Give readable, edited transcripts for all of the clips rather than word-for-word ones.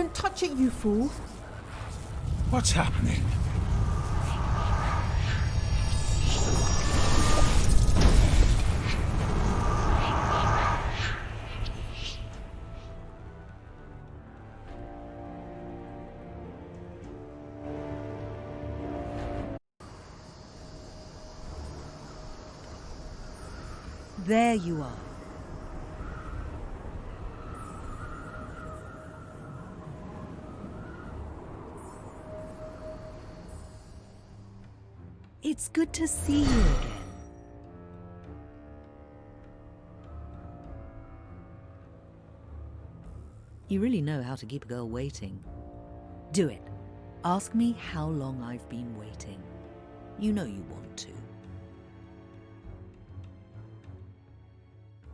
Don't touch it, you fool. What's happening? There you are. It's good to see you again. You really know how to keep a girl waiting. Do it. Ask me how long I've been waiting. You know you want to.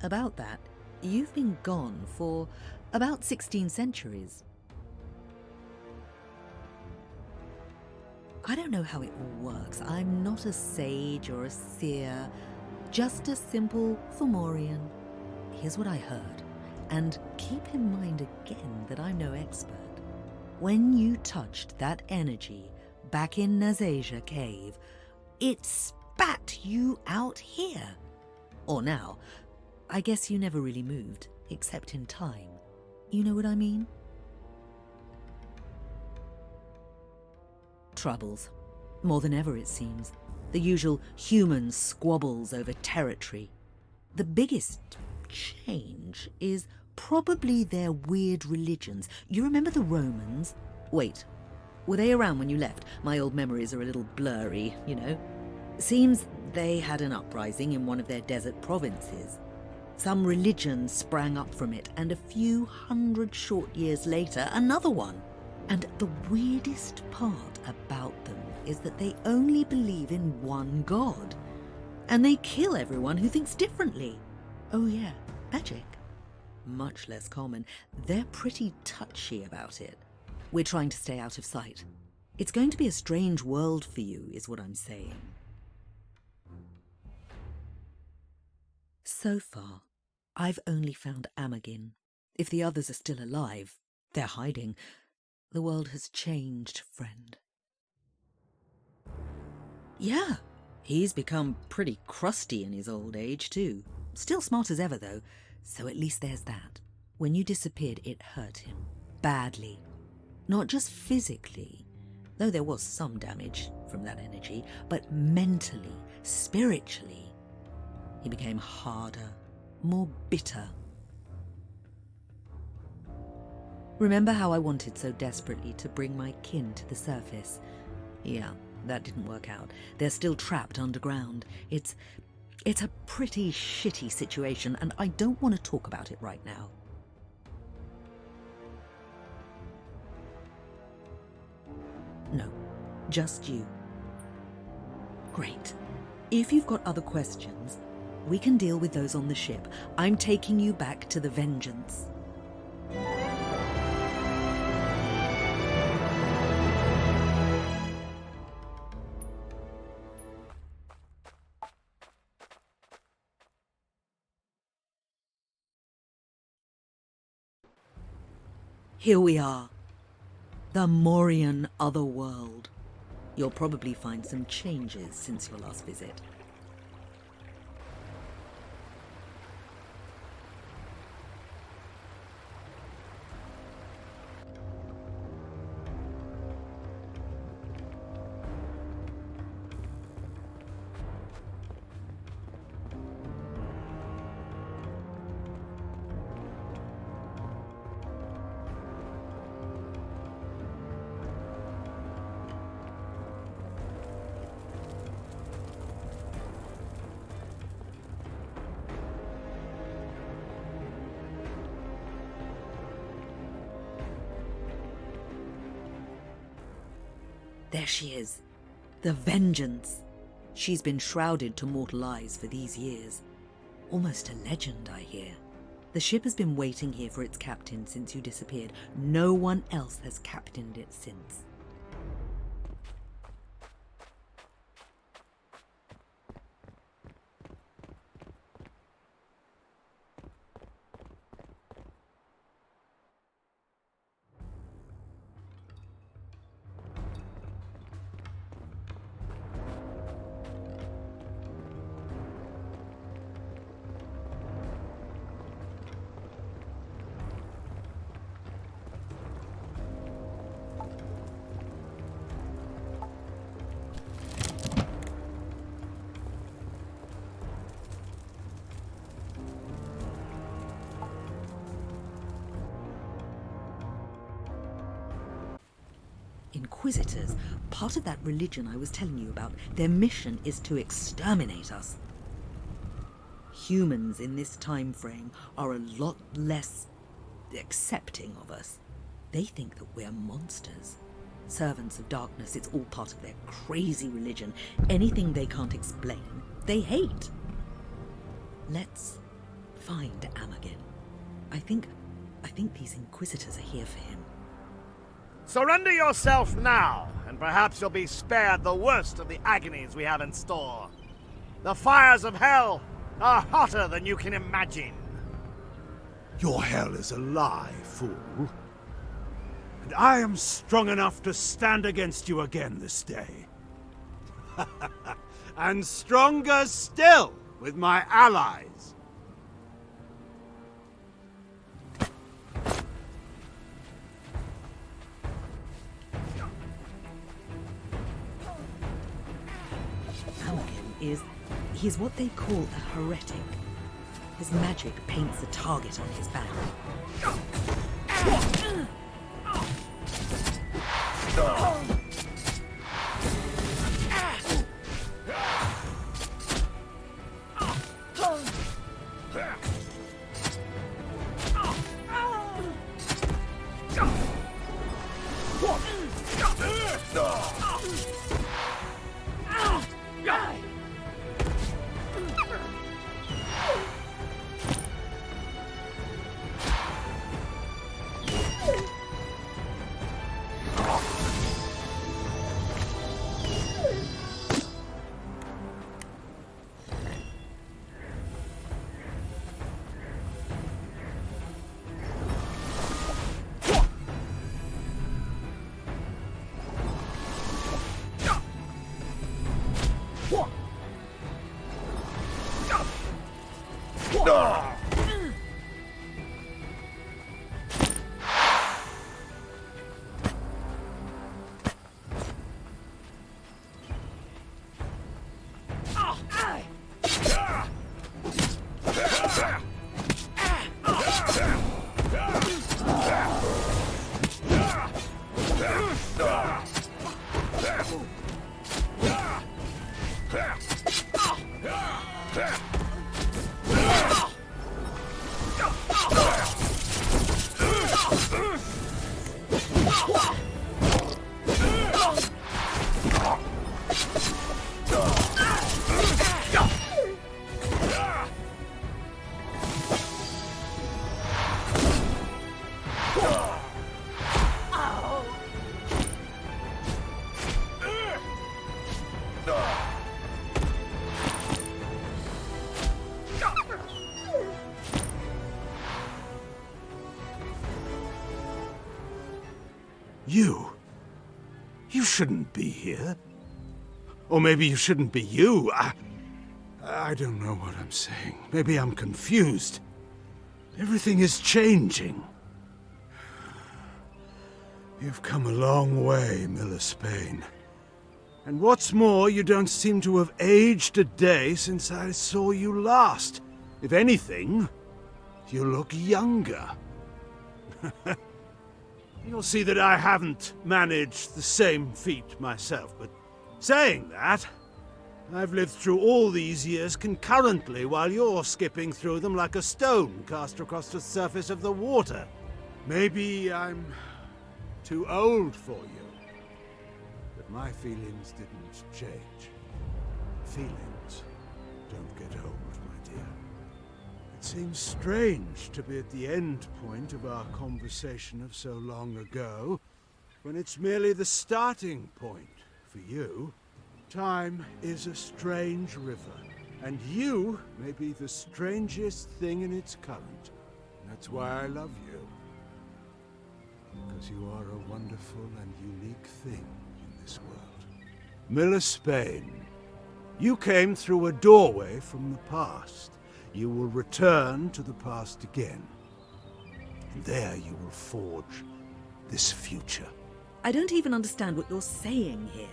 About that, you've been gone for about 16 centuries. I don't know how it all works. I'm not a sage or a seer, just a simple Fomorian. Here's what I heard, and keep in mind again that I'm no expert. When you touched that energy back in Nazasia Cave, it spat you out here. Or now, I guess you never really moved, except in time. You know what I mean? Troubles. More than ever, it seems. The usual human squabbles over territory. The biggest change is probably their weird religions. You remember the Romans? Wait, were they around when you left? My old memories are a little blurry, you know. Seems they had an uprising in one of their desert provinces. Some religion sprang up from it, and a few hundred short years later, another one. And the weirdest part about them is that they only believe in one god. And they kill everyone who thinks differently. Oh yeah, magic. Much less common. They're pretty touchy about it. We're trying to stay out of sight. It's going to be a strange world for you, is what I'm saying. So far, I've only found Amagin. If the others are still alive, they're hiding. The world has changed, friend. Yeah, he's become pretty crusty in his old age, too. Still smart as ever, though, so at least there's that. When you disappeared, it hurt him. Badly. Not just physically, though there was some damage from that energy, but mentally, spiritually. He became harder, more bitter. Remember how I wanted so desperately to bring my kin to the surface? Yeah, that didn't work out. They're still trapped underground. It's a pretty shitty situation, and I don't want to talk about it right now. No, just you. Great. If you've got other questions, we can deal with those on the ship. I'm taking you back to the Vengeance. Here we are. The Morian Otherworld. You'll probably find some changes since your last visit. There she is, the Vengeance. She's been shrouded to mortal eyes for these years. Almost a legend, I hear. The ship has been waiting here for its captain since you disappeared. No one else has captained it since. Inquisitors, part of that religion I was telling you about. Their mission is to exterminate us. Humans in this time frame are a lot less accepting of us. They think that we're monsters. Servants of darkness, it's all part of their crazy religion. Anything they can't explain, they hate. Let's find Amagen. I think these Inquisitors are here for him. Surrender yourself now, and perhaps you'll be spared the worst of the agonies we have in store. The fires of hell are hotter than you can imagine. Your hell is a lie, fool. And I am strong enough to stand against you again this day. And stronger still with my allies. He's what they call a heretic. His magic paints a target on his back. You shouldn't be here. Or maybe you shouldn't be you. I don't know what I'm saying. Maybe I'm confused. Everything is changing. You've come a long way, Miller Spain. And what's more, you don't seem to have aged a day since I saw you last. If anything, you look younger. You'll see that I haven't managed the same feat myself, but saying that, I've lived through all these years concurrently while you're skipping through them like a stone cast across the surface of the water. Maybe I'm too old for you, but my feelings didn't change. Feelings don't get old, my dear. It seems strange to be at the end point of our conversation of so long ago, when it's merely the starting point for you. Time is a strange river, and you may be the strangest thing in its current. That's why I love you. Because you are a wonderful and unique thing in this world. Miller Spain, you came through a doorway from the past. You will return to the past again. And there you will forge this future. I don't even understand what you're saying here.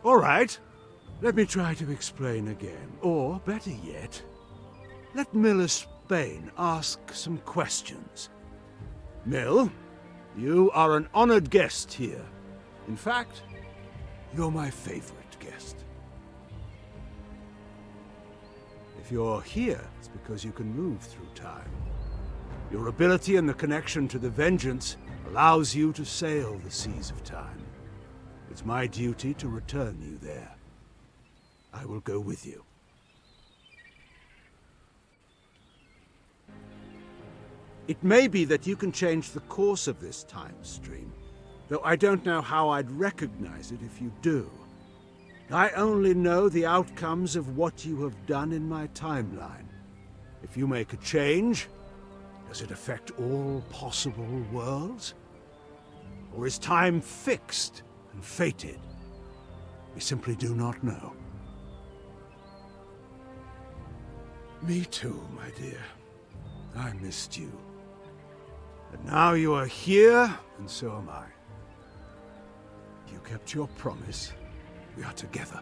All right. Let me try to explain again. Or, better yet, let Miller Spain ask some questions. Mill, you are an honored guest here. In fact, you're my favorite guest. If you're here, it's because you can move through time. Your ability and the connection to the Vengeance allows you to sail the seas of time. It's my duty to return you there. I will go with you. It may be that you can change the course of this time stream, though I don't know how I'd recognize it if you do. I only know the outcomes of what you have done in my timeline. If you make a change, does it affect all possible worlds? Or is time fixed and fated? We simply do not know. Me too, my dear. I missed you. But now you are here, and so am I. You kept your promise. We are together.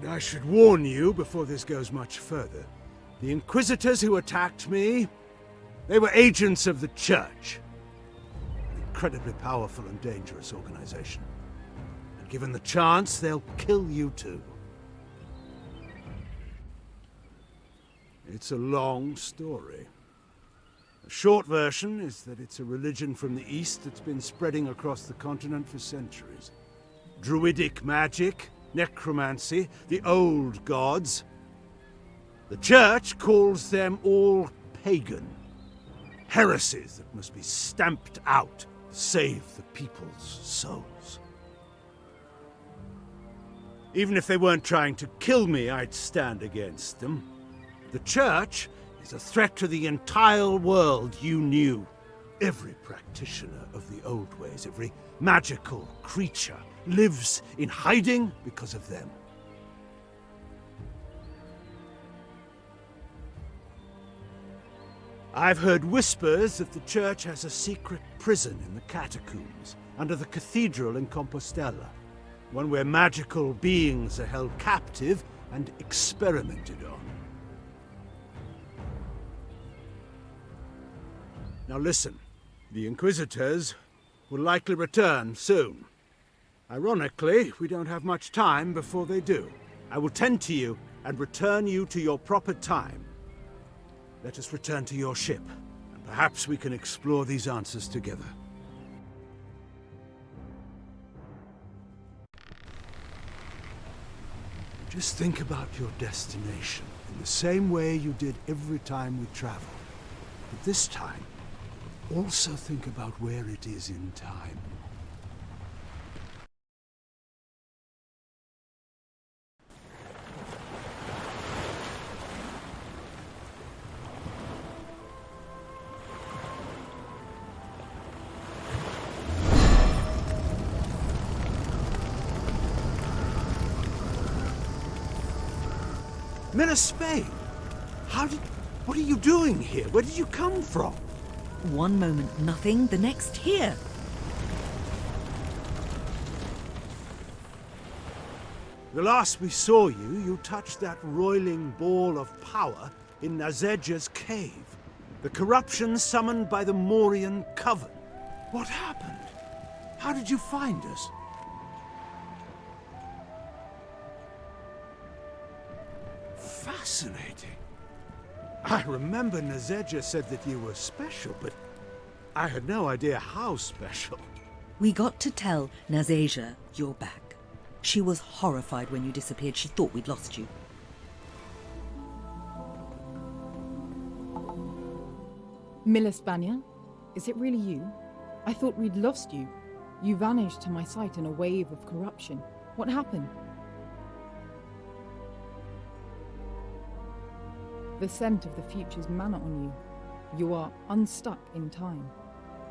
And I should warn you before this goes much further. The Inquisitors who attacked me, they were agents of the Church. An incredibly powerful and dangerous organization. And given the chance, they'll kill you too. It's a long story. The short version is that it's a religion from the East that's been spreading across the continent for centuries. Druidic magic, necromancy, the old gods. The Church calls them all pagan. Heresies that must be stamped out to save the people's souls. Even if they weren't trying to kill me, I'd stand against them. The Church is a threat to the entire world you knew. Every practitioner of the old ways, every magical creature, lives in hiding because of them. I've heard whispers that the Church has a secret prison in the catacombs, under the cathedral in Compostela. One where magical beings are held captive and experimented on. Now listen, the Inquisitors will likely return soon. Ironically, we don't have much time before they do. I will tend to you and return you to your proper time. Let us return to your ship, and perhaps we can explore these answers together. Just think about your destination in the same way you did every time we travel. But this time, also think about where it is in time. Spain. What are you doing here? Where did you come from? One moment nothing, the next here. The last we saw you, you touched that roiling ball of power in Nazeja's cave. The corruption summoned by the Mauryan Coven. What happened? How did you find us? Fascinating. I remember Nazeja said that you were special, but I had no idea how special. We got to tell Nazeja you're back. She was horrified when you disappeared. She thought we'd lost you. Milispania? Is it really you? I thought we'd lost you. You vanished to my sight in a wave of corruption. What happened? The scent of the future's manna on you. You are unstuck in time.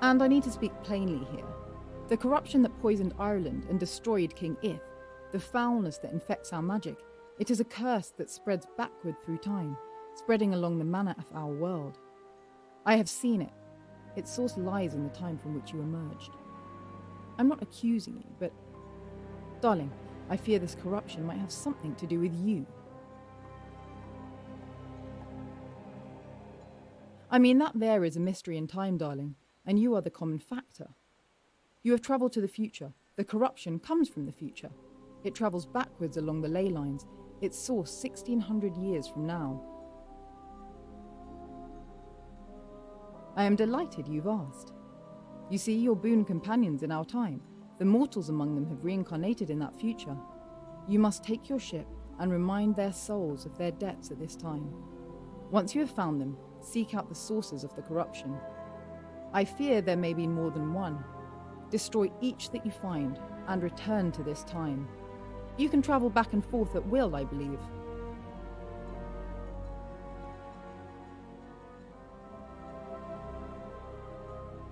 And I need to speak plainly here. The corruption that poisoned Ireland and destroyed King Ith, the foulness that infects our magic, it is a curse that spreads backward through time, spreading along the manner of our world. I have seen it. Its source lies in the time from which you emerged. I'm not accusing you, but... Darling, I fear this corruption might have something to do with you. I mean, that there is a mystery in time, darling, and you are the common factor. You have travelled to the future. The corruption comes from the future. It travels backwards along the ley lines, its source 1600 years from now. I am delighted you've asked. You see, your boon companions in our time, the mortals among them have reincarnated in that future. You must take your ship and remind their souls of their debts at this time. Once you have found them, seek out the sources of the corruption. I fear there may be more than one. Destroy each that you find and return to this time. You can travel back and forth at will, I believe.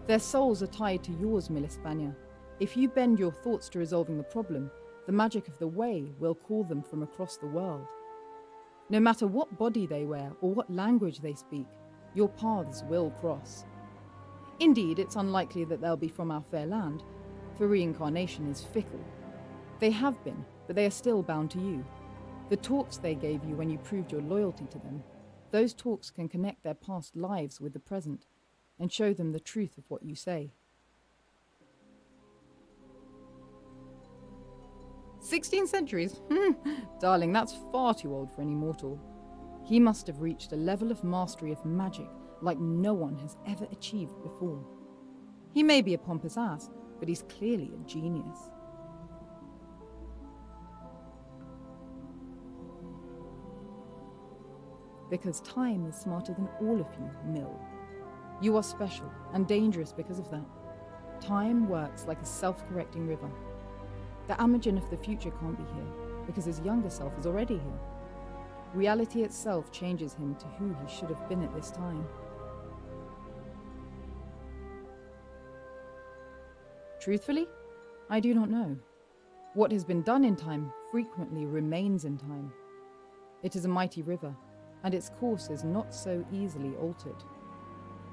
Their souls are tied to yours, Milispania. If you bend your thoughts to resolving the problem, the magic of the way will call them from across the world. No matter what body they wear or what language they speak, your paths will cross. Indeed, it's unlikely that they'll be from our fair land, for reincarnation is fickle. They have been, but they are still bound to you. The talks they gave you when you proved your loyalty to them, those talks can connect their past lives with the present and show them the truth of what you say. 16 centuries? Darling, that's far too old for any mortal. He must have reached a level of mastery of magic like no one has ever achieved before. He may be a pompous ass, but he's clearly a genius. Because time is smarter than all of you, Mill. You are special and dangerous because of that. Time works like a self-correcting river. The Amazon of the future can't be here, because his younger self is already here. Reality itself changes him to who he should have been at this time. Truthfully, I do not know. What has been done in time frequently remains in time. It is a mighty river, and its course is not so easily altered.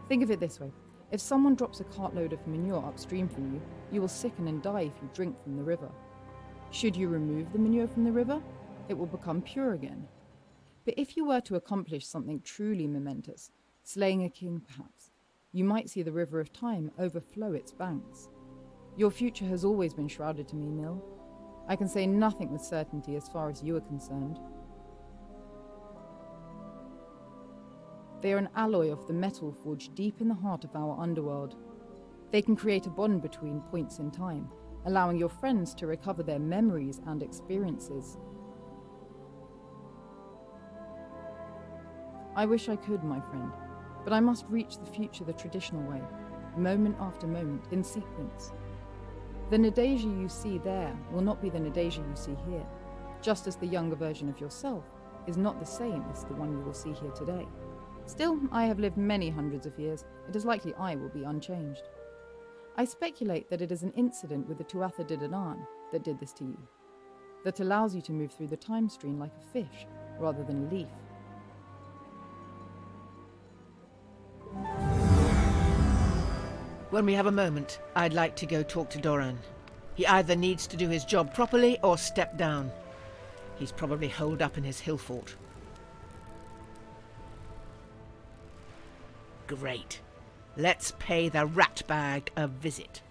Think of it this way. If someone drops a cartload of manure upstream from you, you will sicken and die if you drink from the river. Should you remove the manure from the river, it will become pure again. But if you were to accomplish something truly momentous, slaying a king perhaps, you might see the river of time overflow its banks. Your future has always been shrouded to me, Mill. I can say nothing with certainty as far as you are concerned. They are an alloy of the metal forged deep in the heart of our underworld. They can create a bond between points in time, allowing your friends to recover their memories and experiences. I wish I could, my friend, but I must reach the future the traditional way, moment after moment, in sequence. The Nadeja you see there will not be the Nadeja you see here, just as the younger version of yourself is not the same as the one you will see here today. Still, I have lived many hundreds of years. It is likely I will be unchanged. I speculate that it is an incident with the Tuatha De Danann that did this to you, that allows you to move through the time stream like a fish rather than a leaf. When we have a moment, I'd like to go talk to Doran. He either needs to do his job properly or step down. He's probably holed up in his Hillfort. Great. Let's pay the ratbag a visit.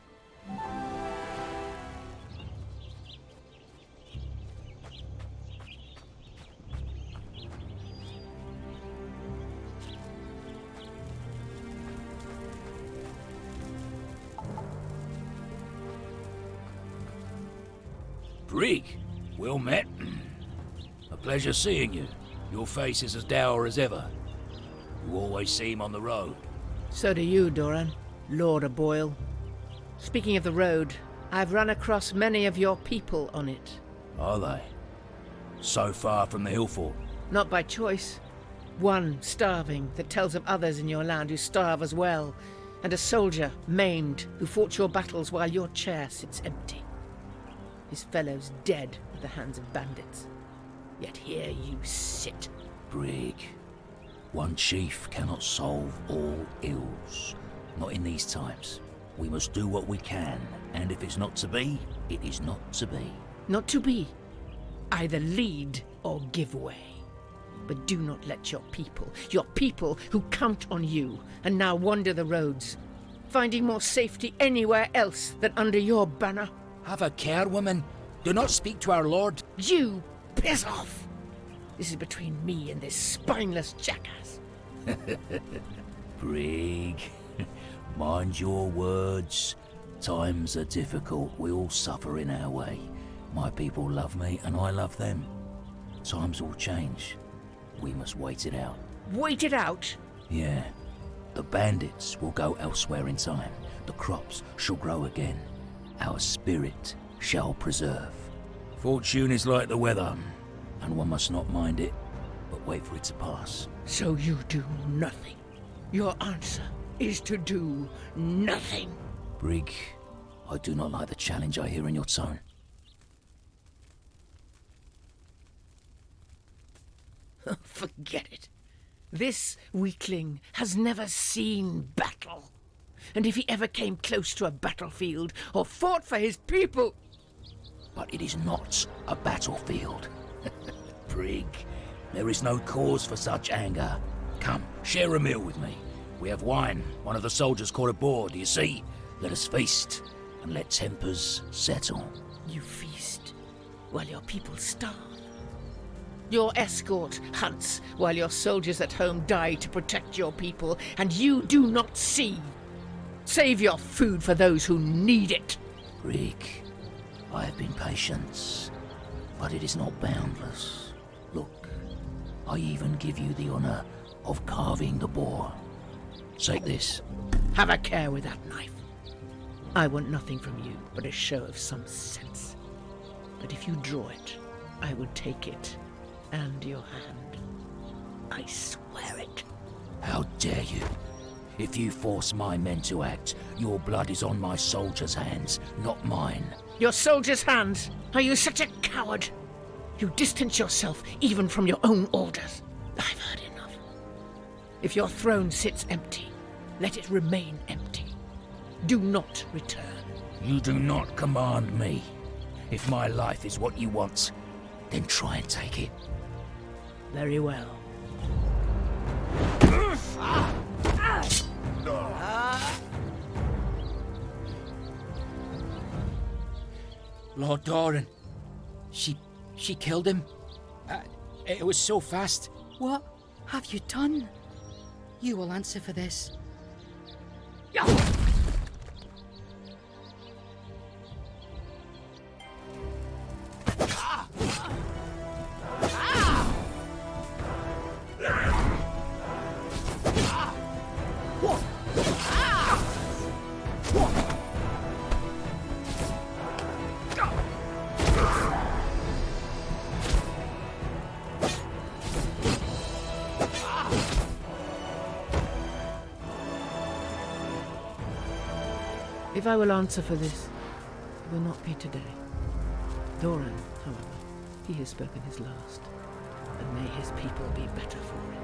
Brig, well met. A pleasure seeing you. Your face is as dour as ever. You always seem on the road. So do you, Doran, Lord of Boyle. Speaking of the road, I've run across many of your people on it. Are they? So far from the Hillfort? Not by choice. One starving that tells of others in your land who starve as well, and a soldier maimed who fought your battles while your chair sits empty. His fellows dead at the hands of bandits. Yet here you sit. Brig, one chief cannot solve all ills. Not in these times. We must do what we can, and if it's not to be, it is not to be. Not to be. Either lead or give way. But do not let your people who count on you and now wander the roads, finding more safety anywhere else than under your banner. Have a care, woman. Do not speak to our lord. You piss off! This is between me and this spineless jackass. Brig, mind your words. Times are difficult. We all suffer in our way. My people love me and I love them. Times will change. We must wait it out. Wait it out? Yeah. The bandits will go elsewhere in time. The crops shall grow again. Our spirit shall preserve. Fortune is like the weather, and one must not mind it, but wait for it to pass. So you do nothing. Your answer is to do nothing. Brig, I do not like the challenge I hear in your tone. Forget it. This weakling has never seen battle. And if he ever came close to a battlefield or fought for his people... But it is not a battlefield. Brig, there is no cause for such anger. Come, share a meal with me. We have wine. One of the soldiers caught aboard, do you see? Let us feast, and let tempers settle. You feast while your people starve. Your escort hunts while your soldiers at home die to protect your people, and you do not see. Save your food for those who need it. Brig, I have been patient, but it is not boundless. Look, I even give you the honor of carving the boar. Take this. Have a care with that knife. I want nothing from you but a show of some sense. But if you draw it, I will take it and your hand. I swear it. How dare you? If you force my men to act, your blood is on my soldiers' hands, not mine. Your soldiers' hands? Are you such a coward? You distance yourself even from your own orders. I've heard enough. If your throne sits empty, let it remain empty. Do not return. You do not command me. If my life is what you want, then try and take it. Very well. Lord Doran. She killed him. It was so fast. What have you done? You will answer for this. If I will answer for this, it will not be today. Doran, however, he has spoken his last, and may his people be better for it.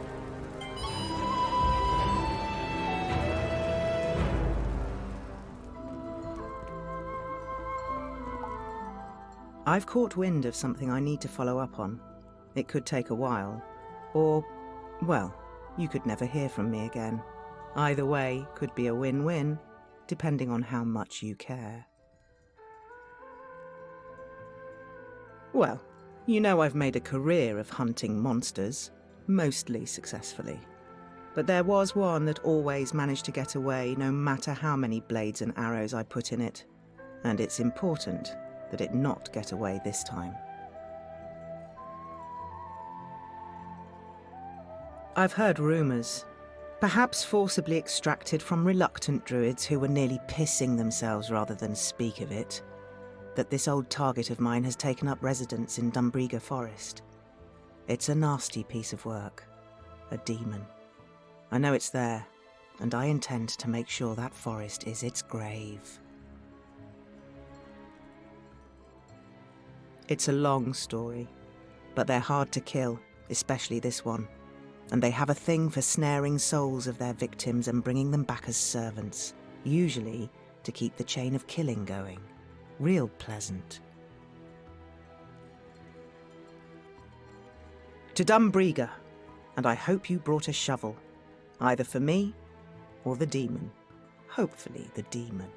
I've caught wind of something I need to follow up on. It could take a while, or, well, you could never hear from me again. Either way could be a win-win, depending on how much you care. Well, you know I've made a career of hunting monsters, mostly successfully. But there was one that always managed to get away no matter how many blades and arrows I put in it. And it's important that it not get away this time. I've heard rumours, perhaps forcibly extracted from reluctant druids who were nearly pissing themselves rather than speak of it, that this old target of mine has taken up residence in Dumbriga Forest. It's a nasty piece of work. A demon. I know it's there, and I intend to make sure that forest is its grave. It's a long story, but they're hard to kill, especially this one. And they have a thing for snaring souls of their victims and bringing them back as servants, usually to keep the chain of killing going. Real pleasant. To Dumbriga, and I hope you brought a shovel, either for me or the demon. hopefully the demon.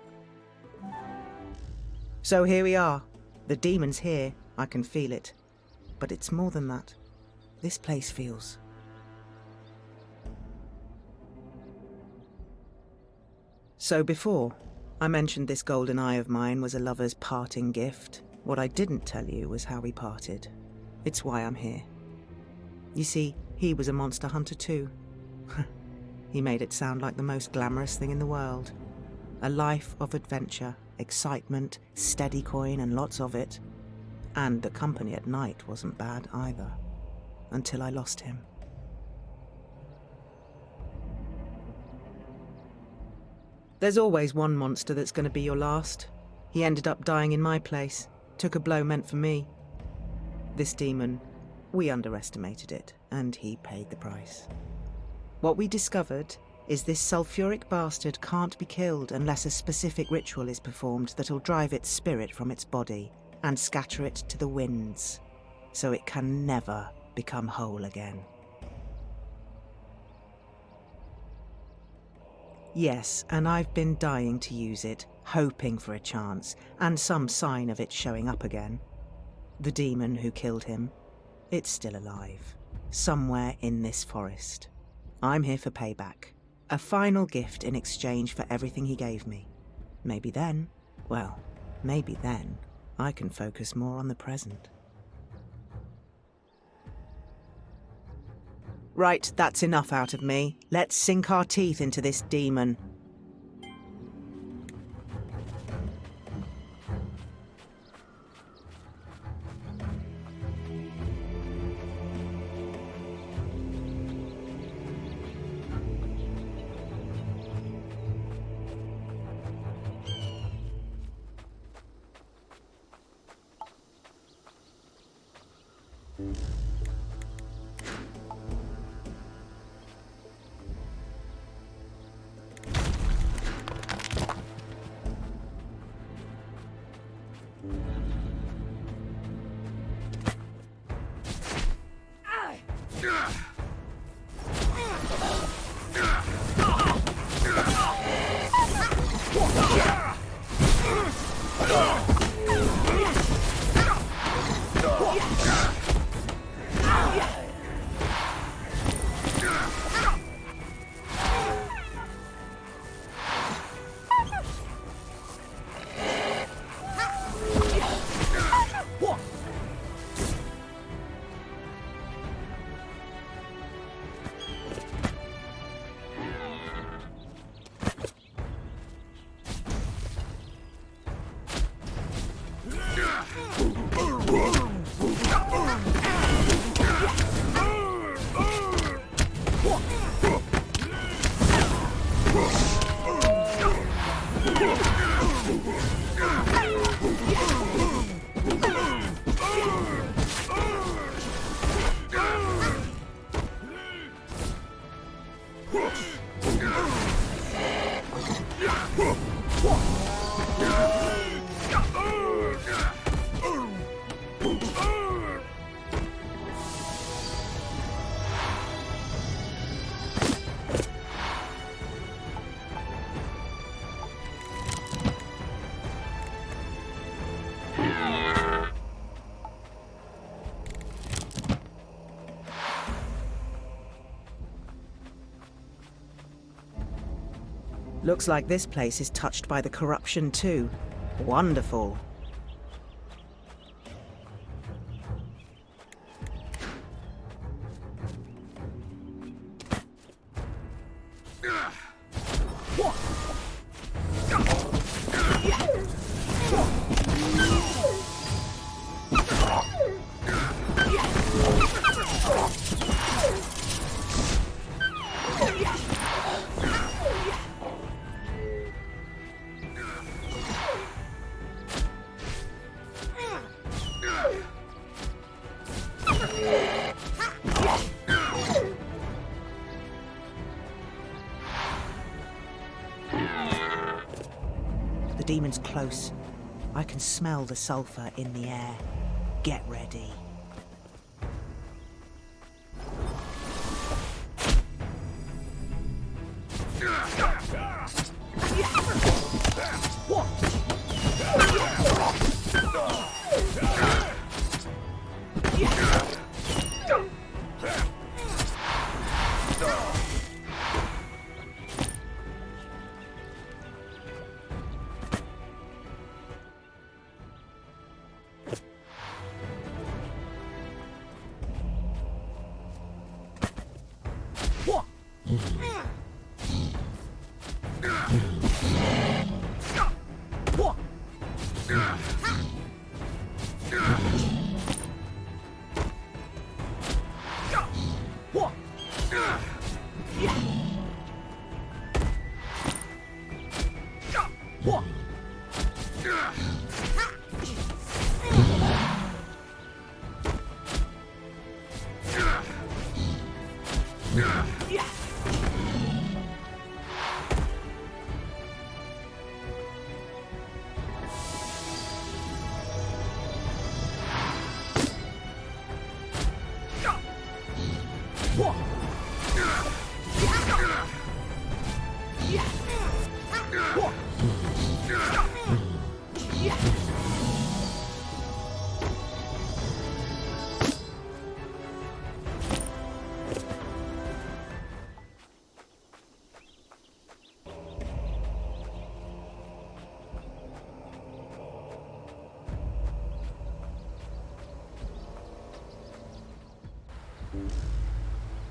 So here we are. The demon's here, I can feel it. But it's more than that. This place feels... So before, I mentioned this golden eye of mine was a lover's parting gift. What I didn't tell you was how we parted. It's why I'm here. You see, he was a monster hunter too. He made it sound like the most glamorous thing in the world. A life of adventure, excitement, steady coin and lots of it. And the company at night wasn't bad either. Until I lost him. There's always one monster that's going to be your last. He ended up dying in my place. Took a blow meant for me. This demon, we underestimated it, and he paid the price. What we discovered is this sulphuric bastard can't be killed unless a specific ritual is performed that'll drive its spirit from its body and scatter it to the winds, so it can never become whole again. Yes, and I've been dying to use it, hoping for a chance, and some sign of it showing up again. The demon who killed him, it's still alive, somewhere in this forest. I'm here for payback, a final gift in exchange for everything he gave me. Maybe then, I can focus more on the present. Right, that's enough out of me. Let's sink our teeth into this demon. Looks like this place is touched by the corruption too. Wonderful. The demon's close. I can smell the sulphur in the air. Get ready.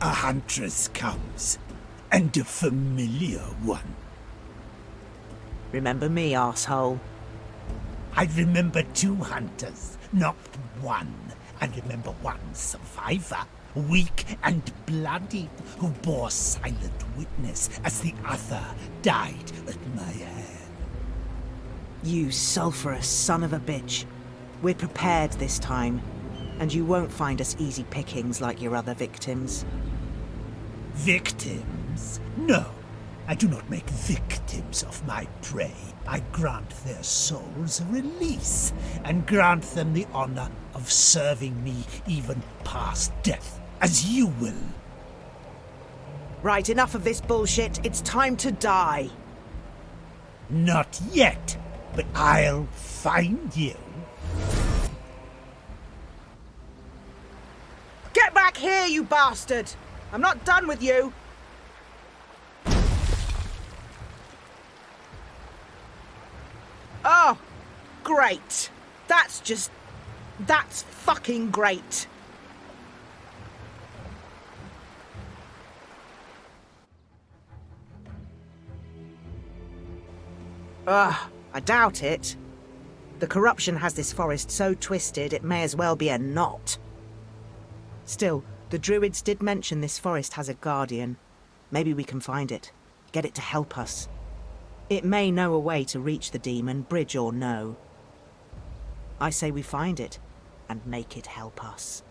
A huntress comes, and a familiar one. Remember me, arsehole? I remember 2 hunters, not 1. I remember 1 survivor, weak and bloodied, who bore silent witness as the other died at my hand. You sulphurous son of a bitch. We're prepared this time, and you won't find us easy pickings like your other victims. Victims? No, I do not make victims of my prey. I grant their souls a release, and grant them the honor of serving me even past death, as you will. Right, enough of this bullshit. It's time to die. Not yet, but I'll find you. Get back here, you bastard! I'm not done with you! Oh, great. That's fucking great. I doubt it. The corruption has this forest so twisted it may as well be a knot. Still, the druids did mention this forest has a guardian. Maybe we can find it. Get it to help us. It may know a way to reach the demon, bridge or no. I say we find it, and make it help us.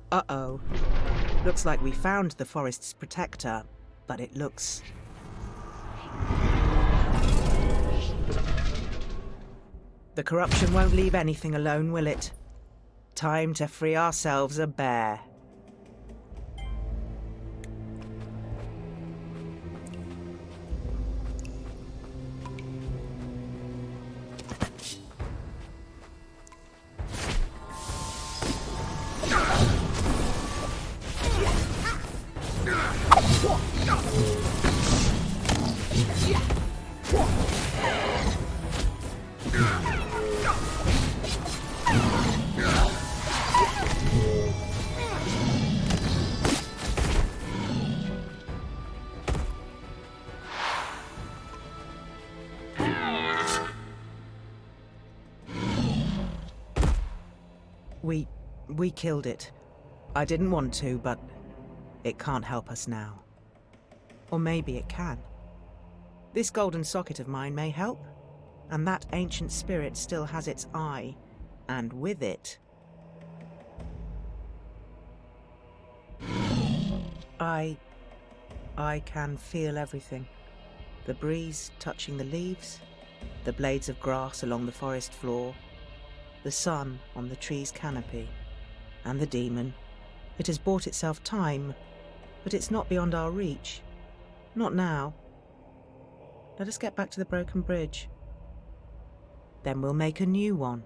Uh-oh. Looks like we found the forest's protector, but it looks... The corruption won't leave anything alone, will it? Time to free ourselves a bear. We killed it. I didn't want to, but it can't help us now. Or maybe it can. This golden socket of mine may help, and that ancient spirit still has its eye, and with it... I can feel everything. The breeze touching the leaves, the blades of grass along the forest floor, the sun on the tree's canopy, and the demon. It has bought itself time, but it's not beyond our reach. Not now. Let us get back to the broken bridge. Then we'll make a new one.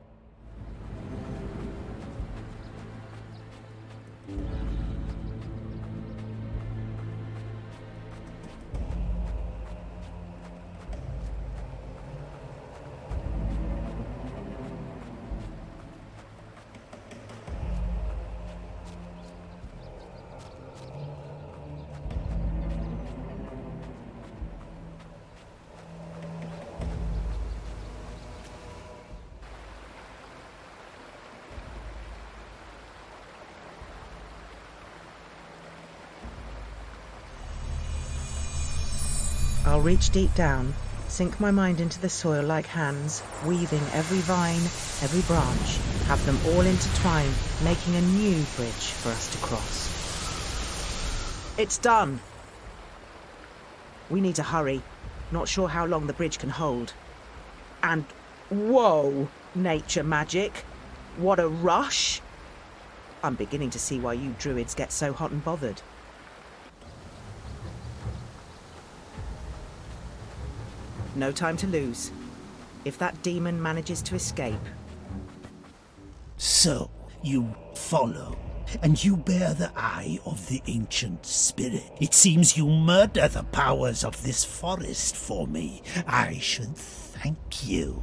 I'll reach deep down, sink my mind into the soil like hands, weaving every vine, every branch, have them all intertwined, making a new bridge for us to cross. It's done! We need to hurry. Not sure how long the bridge can hold. And whoa, nature magic! What a rush! I'm beginning to see why you druids get so hot and bothered. No time to lose. If that demon manages to escape... So, you follow, and you bear the eye of the ancient spirit. It seems you murder the powers of this forest for me. I should thank you.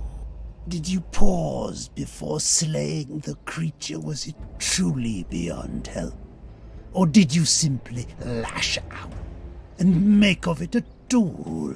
Did you pause before slaying the creature? Was it truly beyond help? Or did you simply lash out and make of it a tool?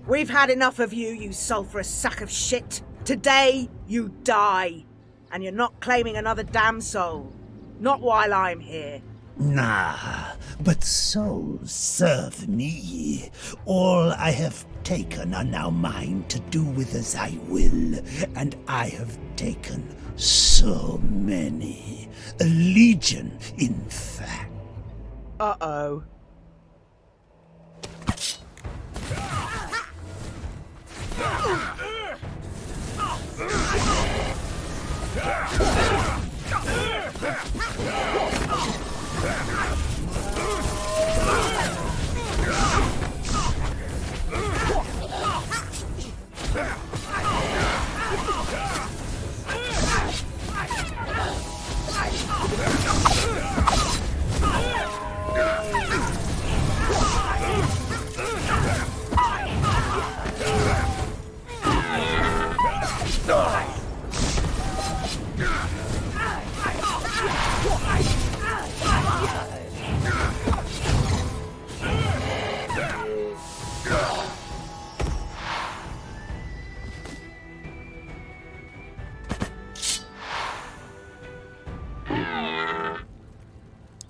We've had enough of you, you sulphurous sack of shit. Today, you die. And you're not claiming another damn soul. Not while I'm here. Nah, but souls serve me. All I have taken are now mine to do with as I will. And I have taken so many. A legion, in fact. Uh-oh.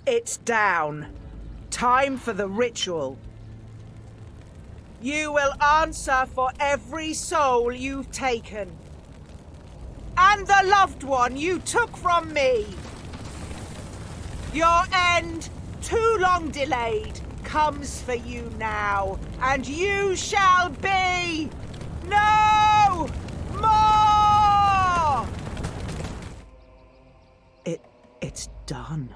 It's down. Time for the ritual. You will answer for every soul you've taken. And the loved one you took from me. Your end, too long delayed, comes for you now, and you shall be no more! It's done.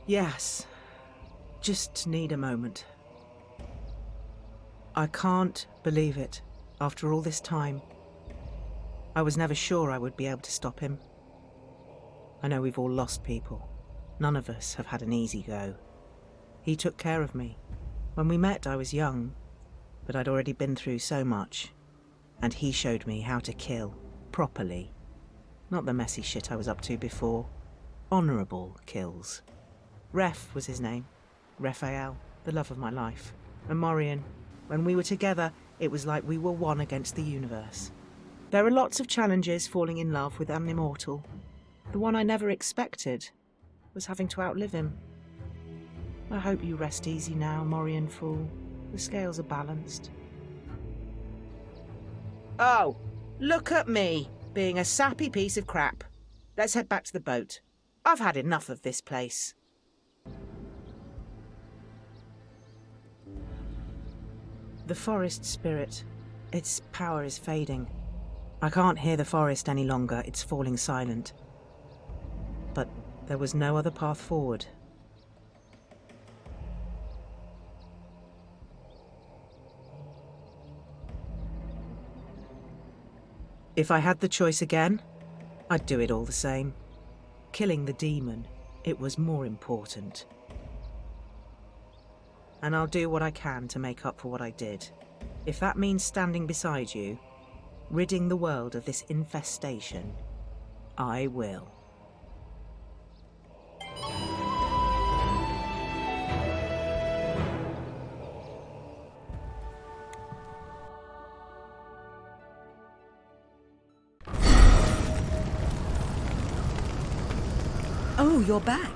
Yes. Just need a moment. I can't believe it. After all this time, I was never sure I would be able to stop him. I know we've all lost people. None of us have had an easy go. He took care of me. When we met, I was young, but I'd already been through so much. And he showed me how to kill, properly. Not the messy shit I was up to before. Honourable kills. Ref was his name. Raphael, the love of my life. And Morian, when we were together, it was like we were one against the universe. There are lots of challenges falling in love with an immortal. The one I never expected was having to outlive him. I hope you rest easy now, Morian fool. The scales are balanced. Oh, look at me, being a sappy piece of crap. Let's head back to the boat. I've had enough of this place. The forest spirit, its power is fading. I can't hear the forest any longer, it's falling silent. But there was no other path forward. If I had the choice again, I'd do it all the same. Killing the demon, it was more important. And I'll do what I can to make up for what I did. If that means standing beside you, ridding the world of this infestation, I will. Oh, you're back.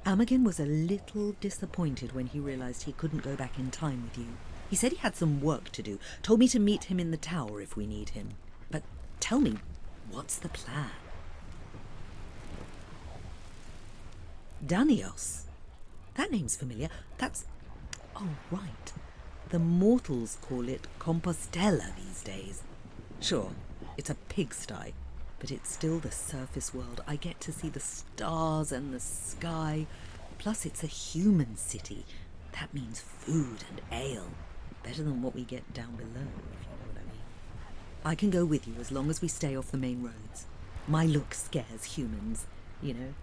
Amagen was a little disappointed when he realised he couldn't go back in time with you. He said he had some work to do, told me to meet him in the tower if we need him. But tell me, what's the plan? Danios? That name's familiar. That's... oh, right. The mortals call it Compostela these days. Sure, it's a pigsty, but it's still the surface world. I get to see the stars and the sky. Plus, it's a human city. That means food and ale. Better than what we get down below, if you know what I mean. I can go with you as long as we stay off the main roads. My look scares humans, you know.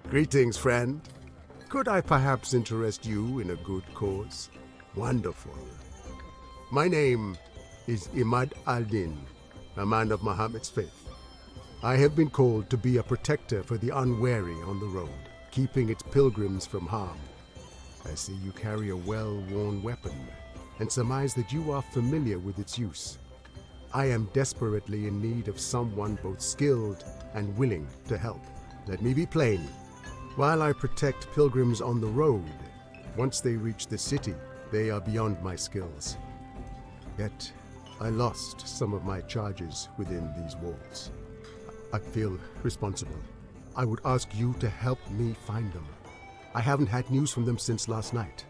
Greetings, friend. Could I perhaps interest you in a good cause? Wonderful. My name is Imad al-Din, a man of Muhammad's faith. I have been called to be a protector for the unwary on the road, keeping its pilgrims from harm. I see you carry a well-worn weapon, and surmise that you are familiar with its use. I am desperately in need of someone both skilled and willing to help. Let me be plain. While I protect pilgrims on the road, once they reach the city, they are beyond my skills. Yet, I lost some of my charges within these walls. I feel responsible. I would ask you to help me find them. I haven't had news from them since last night.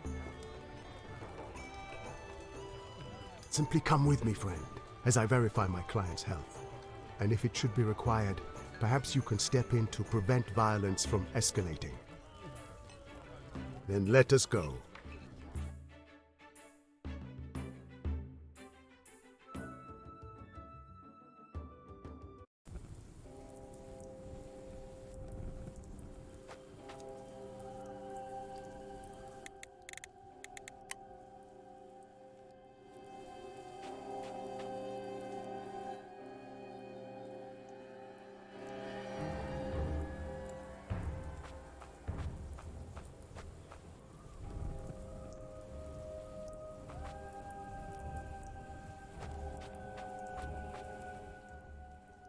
Simply come with me, friend, as I verify my client's health. And if it should be required, perhaps you can step in to prevent violence from escalating. Then let us go.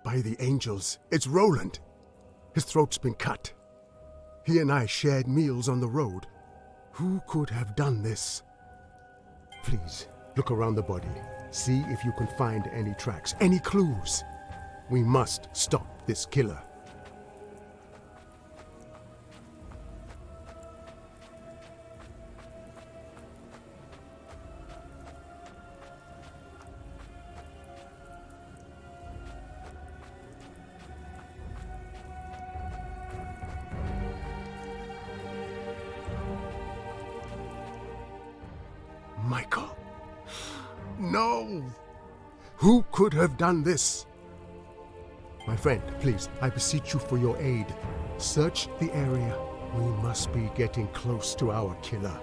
By the angels, it's Roland! His throat's been cut. He and I shared meals on the road. Who could have done this? Please, look around the body. See if you can find any tracks, any clues. We must stop this killer. Michael. No! Who could have done this? My friend, please, I beseech you for your aid. Search the area. We must be getting close to our killer.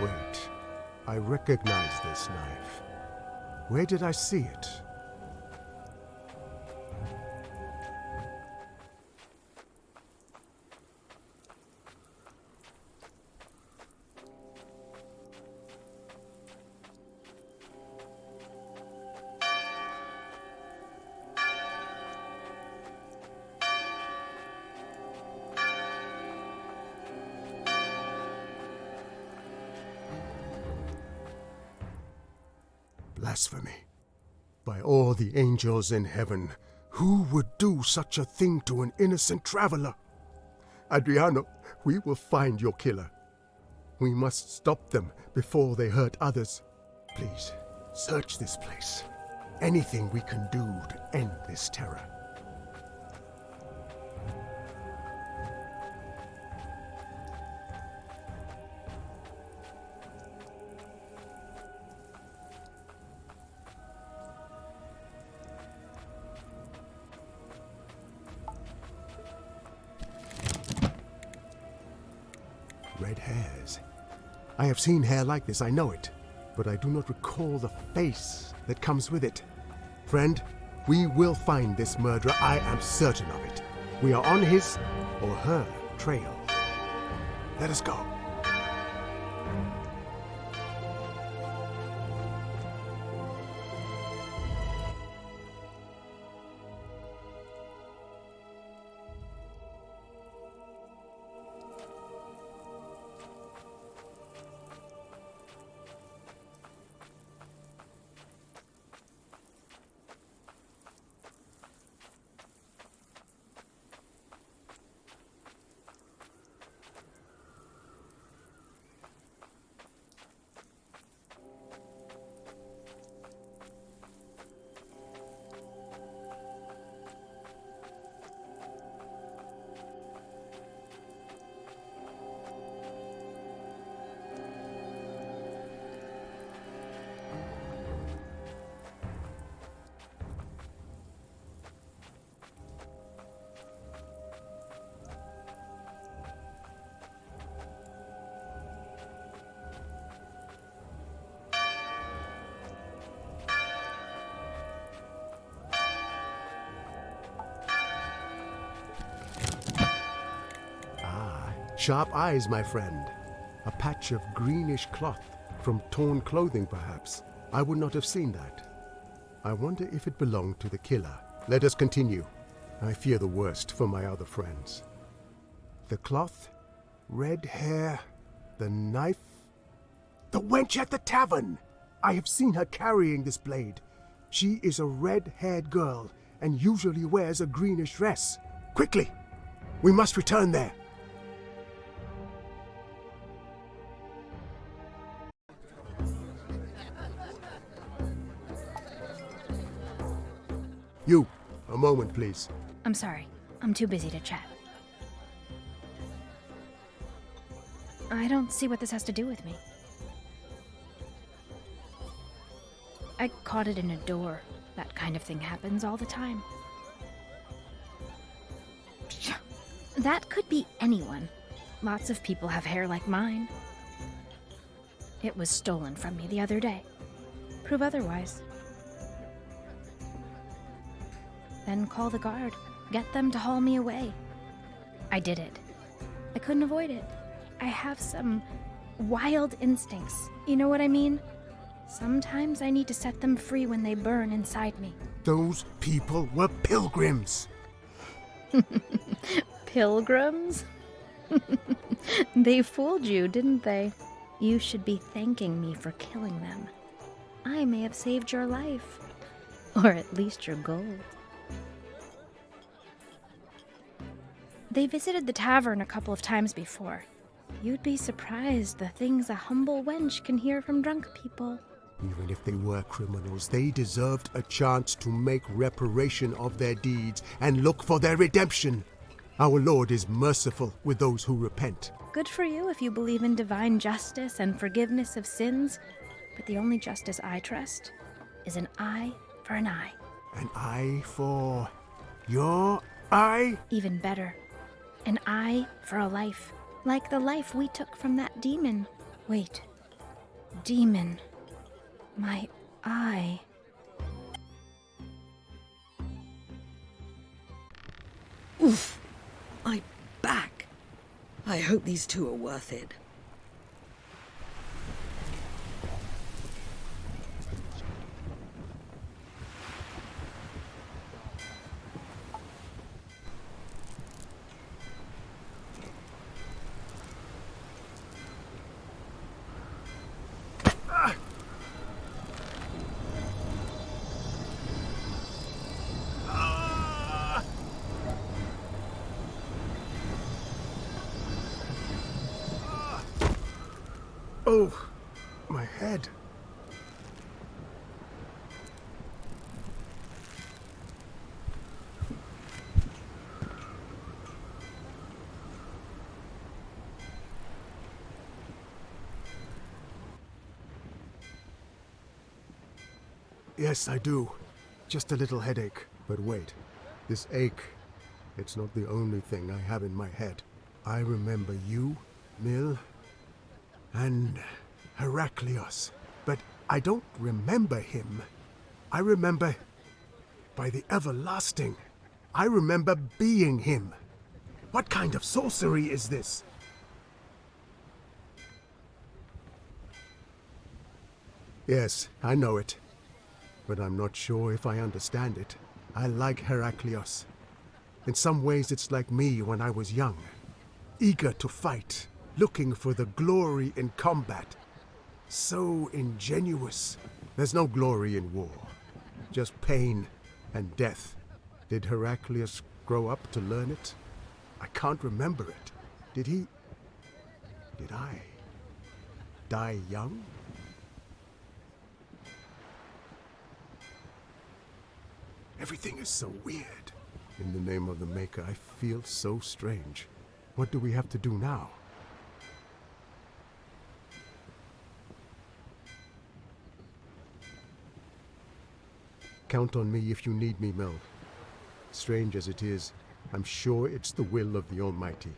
Wait, I recognize this knife. Where did I see it? Blasphemy. By all the angels in heaven, who would do such a thing to an innocent traveler? Adriano, we will find your killer. We must stop them before they hurt others. Please, search this place. Anything we can do to end this terror. Red hairs. I have seen hair like this, I know it, but I do not recall the face that comes with it. Friend, we will find this murderer, I am certain of it. We are on his or her trail. Let us go. Sharp eyes, my friend. A patch of greenish cloth, from torn clothing perhaps. I would not have seen that. I wonder if it belonged to the killer. Let us continue. I fear the worst for my other friends. The cloth, red hair, the knife, the wench at the tavern! I have seen her carrying this blade. She is a red-haired girl and usually wears a greenish dress. Quickly! We must return there. You, a moment, please. I'm sorry. I'm too busy to chat. I don't see what this has to do with me. I caught it in a door. That kind of thing happens all the time. That could be anyone. Lots of people have hair like mine. It was stolen from me the other day. Prove otherwise. Then call the guard. Get them to haul me away. I did it. I couldn't avoid it. I have some wild instincts. You know what I mean? Sometimes I need to set them free when they burn inside me. Those people were pilgrims. Pilgrims? They fooled you, didn't they? You should be thanking me for killing them. I may have saved your life. Or at least your gold. They visited the tavern a couple of times before. You'd be surprised the things a humble wench can hear from drunk people. Even if they were criminals, they deserved a chance to make reparation of their deeds and look for their redemption. Our Lord is merciful with those who repent. Good for you if you believe in divine justice and forgiveness of sins, but the only justice I trust is an eye for an eye. An eye for your eye? Even better. An eye for a life. Like the life we took from that demon. Wait. Demon. My eye. Oof! My back. I hope these two are worth it. Oh, my head. Yes, I do. Just a little headache. But wait, this ache, it's not the only thing I have in my head. I remember you, Mill, and Heraclius. But I don't remember him. I remember, by the everlasting, I remember being him. What kind of sorcery is this? Yes, I know it. But I'm not sure if I understand it. I like Heraclius. In some ways it's like me when I was young. Eager to fight, looking for the glory in combat. So ingenuous. There's no glory in war. Just pain and death. Did Heraclius grow up to learn it? I can't remember it. Did he? Did I? Die young? Everything is so weird. In the name of the Maker, I feel so strange. What do we have to do now? Count on me if you need me, Mel. Strange as it is, I'm sure it's the will of the Almighty.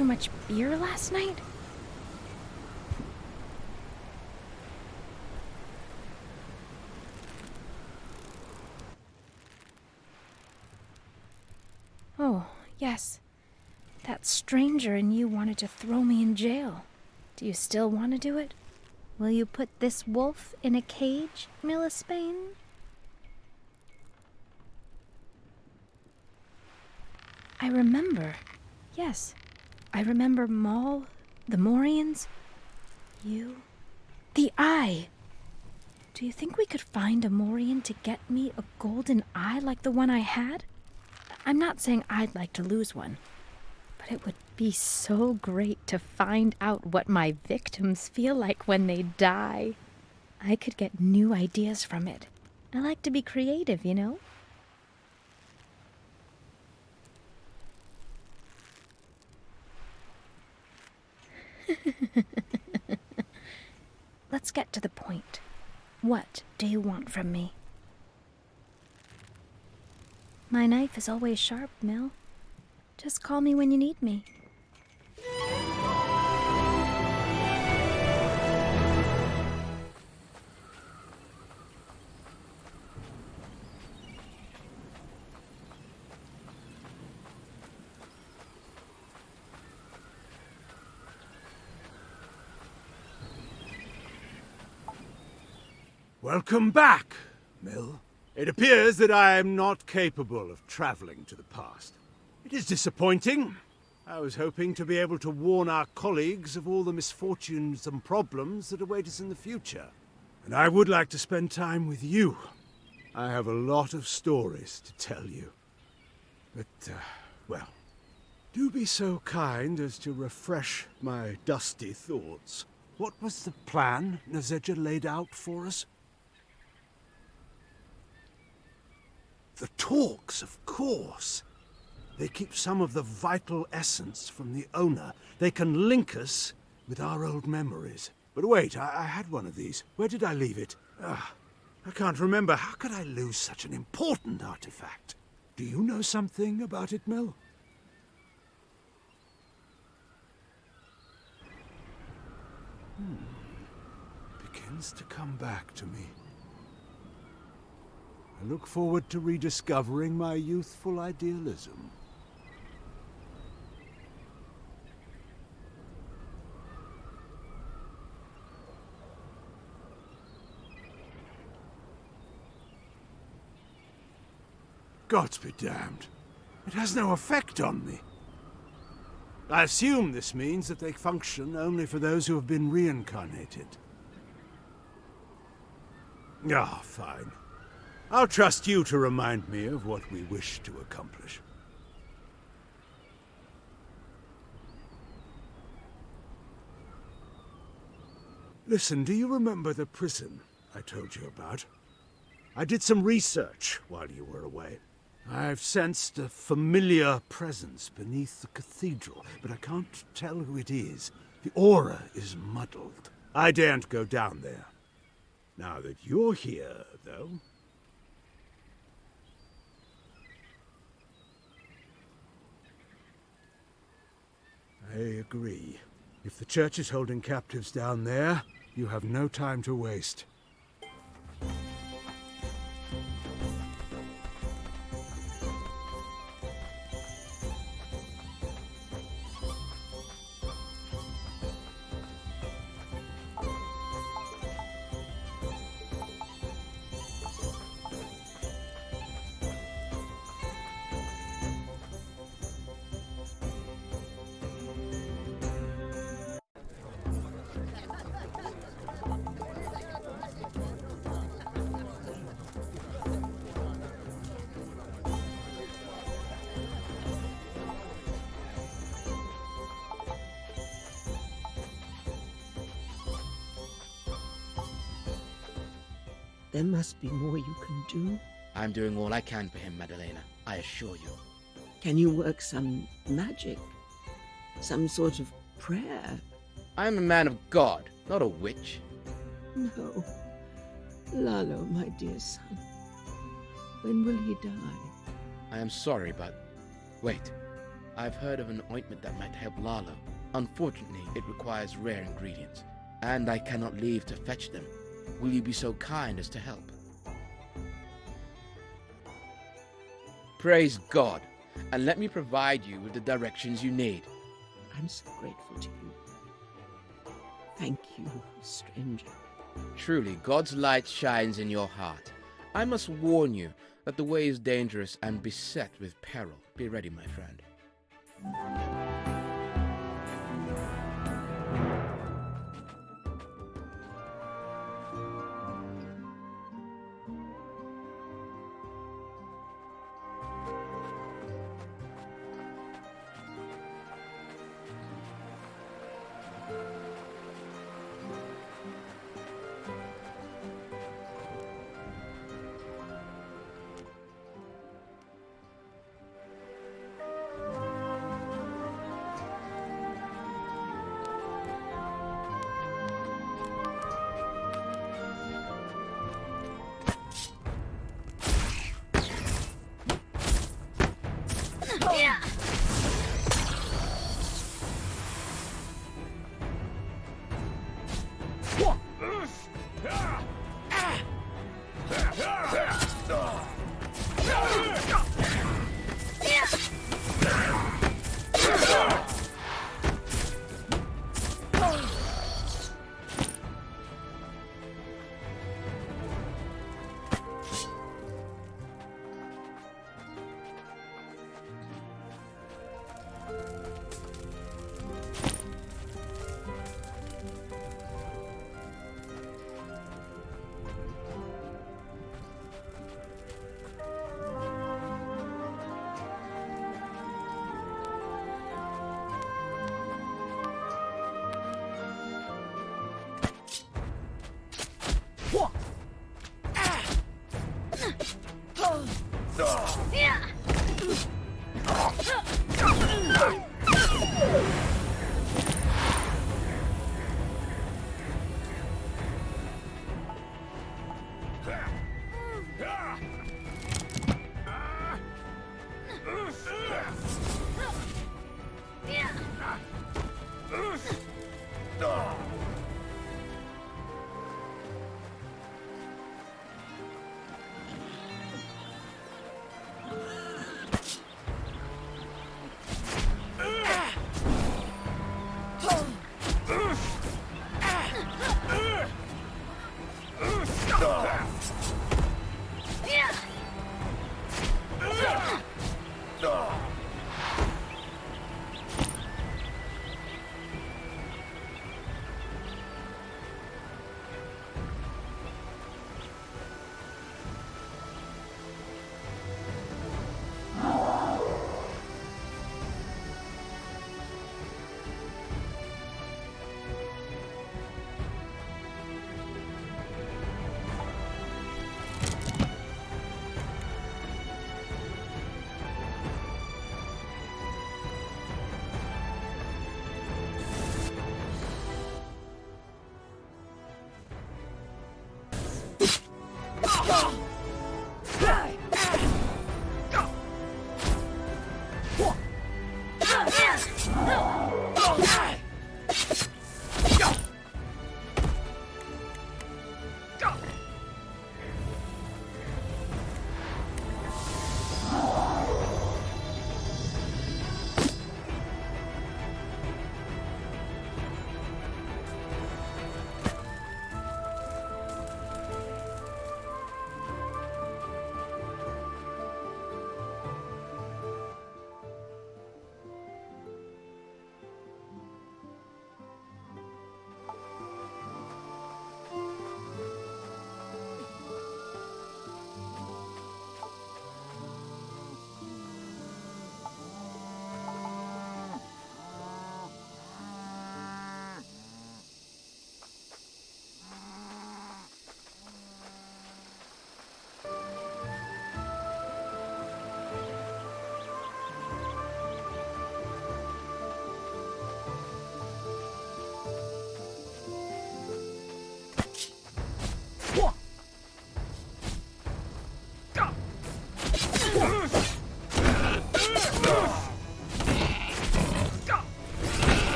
too much beer last night? Oh, yes. That stranger and you wanted to throw me in jail. Do you still want to do it? Will you put this wolf in a cage, Millisbane? I remember. Yes. I remember Maul, the Morians, you, the eye. Do you think we could find a Morian to get me a golden eye like the one I had? I'm not saying I'd like to lose one, but it would be so great to find out what my victims feel like when they die. I could get new ideas from it. I like to be creative, you know? Let's get to the point. What do you want from me? My knife is always sharp, Mill. Just call me when you need me. Welcome back, Mill. It appears that I am not capable of traveling to the past. It is disappointing. I was hoping to be able to warn our colleagues of all the misfortunes and problems that await us in the future. And I would like to spend time with you. I have a lot of stories to tell you. But, well, do be so kind as to refresh my dusty thoughts. What was the plan Nazeja laid out for us? The talks, of course. They keep some of the vital essence from the owner. They can link us with our old memories. But wait, I had one of these. Where did I leave it? I can't remember. How could I lose such an important artifact? Do you know something about it, Mel? Begins to come back to me. I look forward to rediscovering my youthful idealism. Gods be damned. It has no effect on me. I assume this means that they function only for those who have been reincarnated. Ah, fine. I'll trust you to remind me of what we wish to accomplish. Listen, do you remember the prison I told you about? I did some research while you were away. I've sensed a familiar presence beneath the cathedral, but I can't tell who it is. The aura is muddled. I daren't go down there. Now that you're here, though... I agree. If the church is holding captives down there, you have no time to waste. There must be more you can do. I'm doing all I can for him, Madalena, I assure you. Can you work some magic? Some sort of prayer? I'm a man of God, not a witch. No. Lalo, my dear son. When will he die? I am sorry, but... Wait. I've heard of an ointment that might help Lalo. Unfortunately, it requires rare ingredients, and I cannot leave to fetch them. Will you be so kind as to help? Praise God, and let me provide you with the directions you need. I'm so grateful to you. Thank you, stranger. Truly, God's light shines in your heart. I must warn you that the way is dangerous and beset with peril. Be ready, my friend.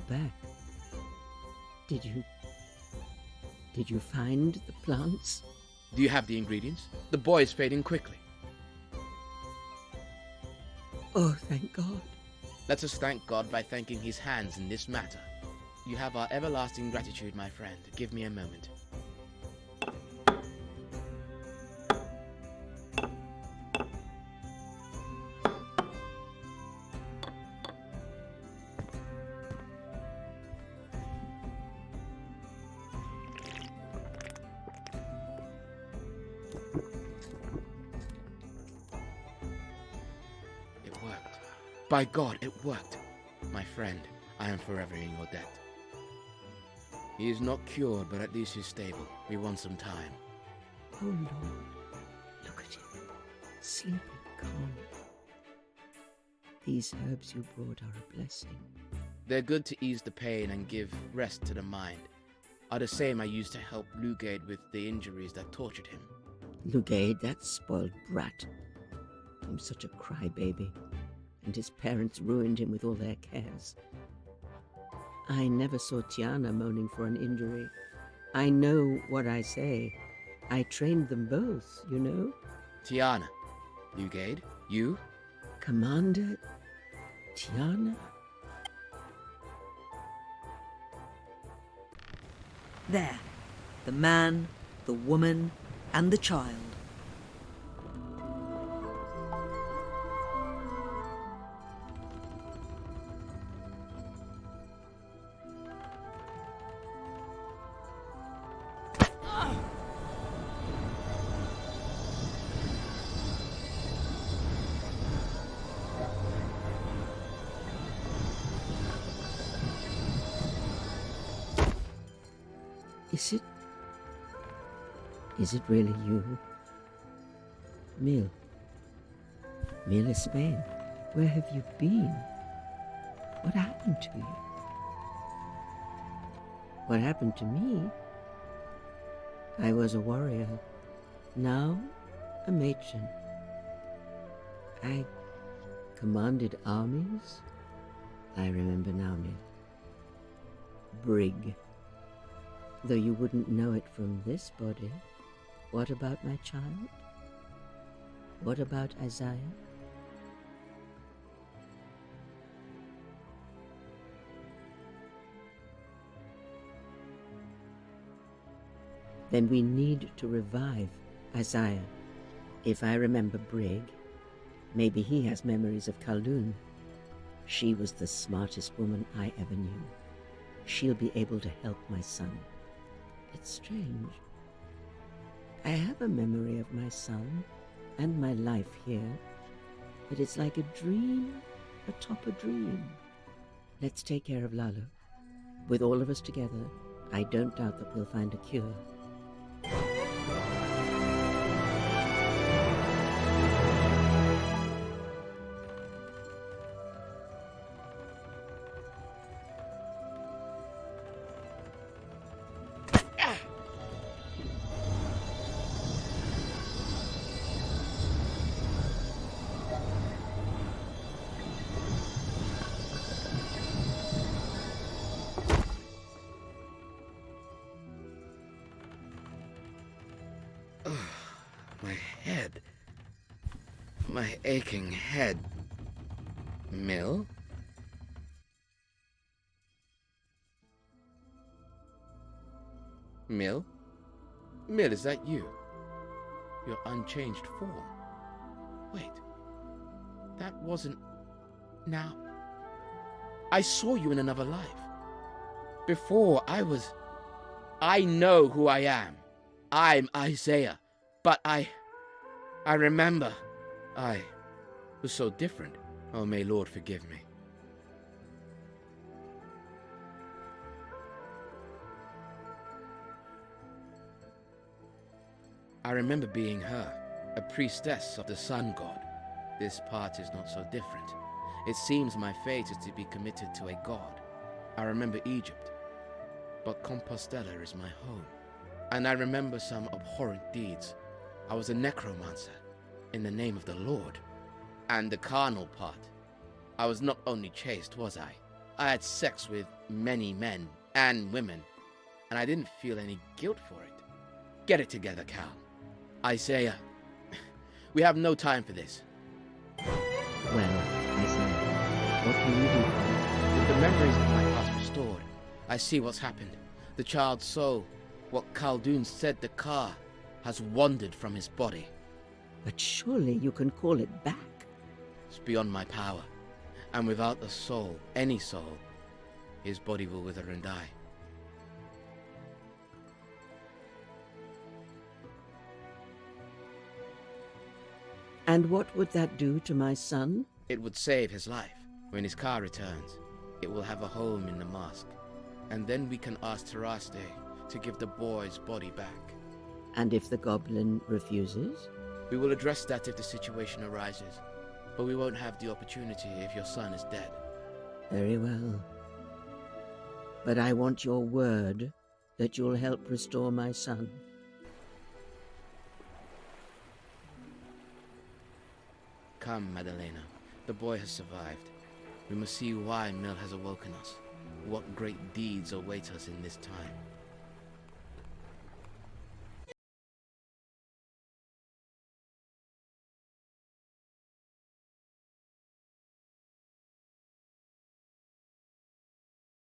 Back. Did you find the plants? Do you have the ingredients? The boy is fading quickly. Oh, thank God. Let us thank God by thanking his hands in this matter. You have our everlasting gratitude, my friend. Give me a moment. By God, it worked. My friend, I am forever in your debt. He is not cured, but at least he's stable. We want some time. Oh, Lord, look at him, sleeping calmly. These herbs you brought are a blessing. They're good to ease the pain and give rest to the mind. Are the same I used to help Lugade with the injuries that tortured him. Lugade, that spoiled brat. I'm such a crybaby. And his parents ruined him with all their cares. I never saw Tiana moaning for an injury. I know what I say. I trained them both, you know? Tiana. Lugade. You? Commander Tiana? There. The man, the woman, and the child. Is it really you? Mil Spain, where have you been? What happened to you? What happened to me? I was a warrior, now a matron. I commanded armies. I remember now, Mil. Brig. Though you wouldn't know it from this body. What about my child? What about Isaiah? Then we need to revive Isaiah. If I remember Brig, maybe he has memories of Khaldun. She was the smartest woman I ever knew. She'll be able to help my son. It's strange. I have a memory of my son and my life here, but it's like a dream atop a dream. Let's take care of Lalo. With all of us together, I don't doubt that we'll find a cure. My aching head. Mill? Mill? Mill, is that you? Your unchanged form. Wait. That wasn't... Now... I saw you in another life. Before, I know who I am. I'm Isaiah. But I remember... I was so different. Oh, may Lord forgive me. I remember being her, a priestess of the sun god. This part is not so different. It seems my fate is to be committed to a god. I remember Egypt, but Compostela is my home. And I remember some abhorrent deeds. I was a necromancer. In the name of the Lord. And the carnal part. I was not only chaste, was I? I had sex with many men and women, and I didn't feel any guilt for it. Get it together, Cal. Isaiah, we have no time for this. Well, Isaiah, what can you do for me? With the memories of my past restored, I see what's happened. The child's soul, what Khaldun said the car, has wandered from his body. But surely you can call it back. It's beyond my power. And without the soul, any soul, his body will wither and die. And what would that do to my son? It would save his life. When his car returns, it will have a home in the mosque. And then we can ask Taraste to give the boy's body back. And if the goblin refuses? We will address that if the situation arises, but we won't have the opportunity if your son is dead. Very well. But I want your word that you'll help restore my son. Come, Madalena. The boy has survived. We must see why Mill has awoken us. What great deeds await us in this time.